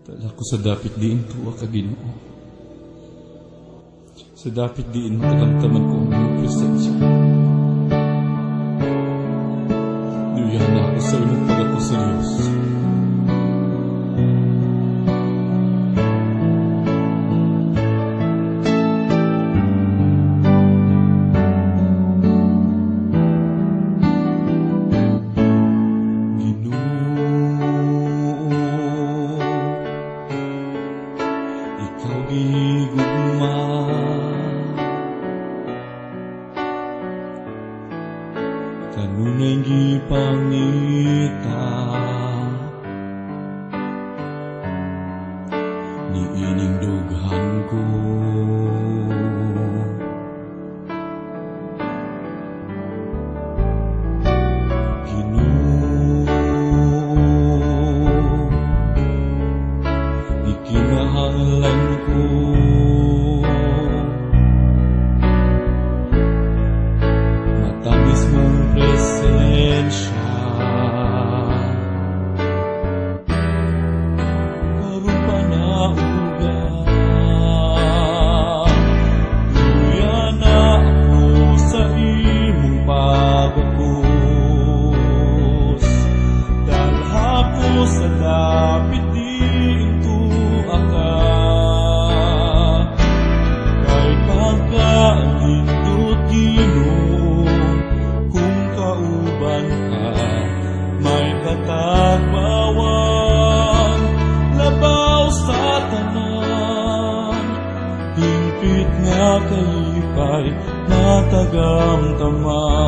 Tala ko sa dapit diin tuwa ka Ginoo. Sa dapit diin matamtaman ko ang iyong presensya. Duyan na ako sa iyong pag-ako sa Diyos. Kanunay gipangita ni ining dughan ko. Ginoo, ikinahanglan ko matamis mong presensya. Karon pa na ugan, duya na ako sa imong pag-agos. Dalha ko sa dapit diin tuwa ka, kay pagkalindot Ginoo. Kung kauban ka, may katagbawan, labaw sa tanan, hingpit nga kalipay, matagamtaman.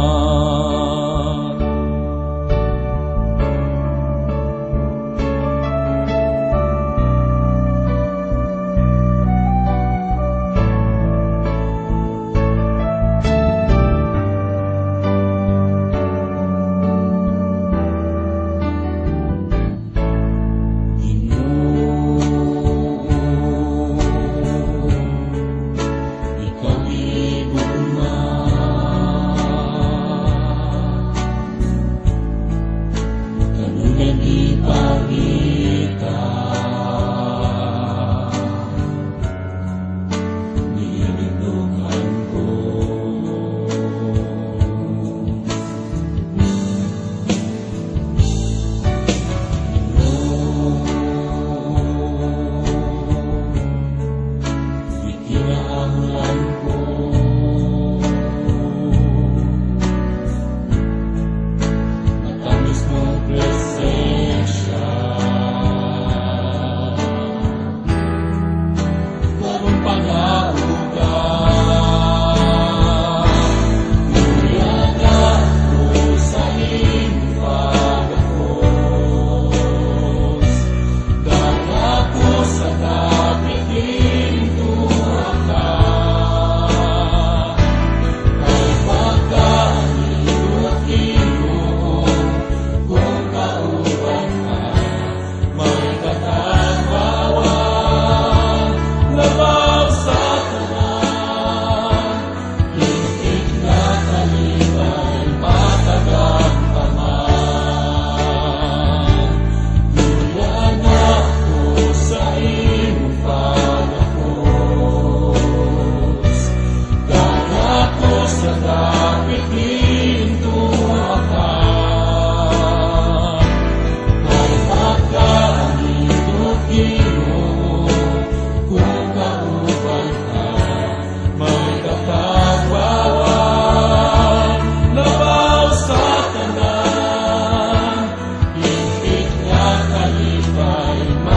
Bye.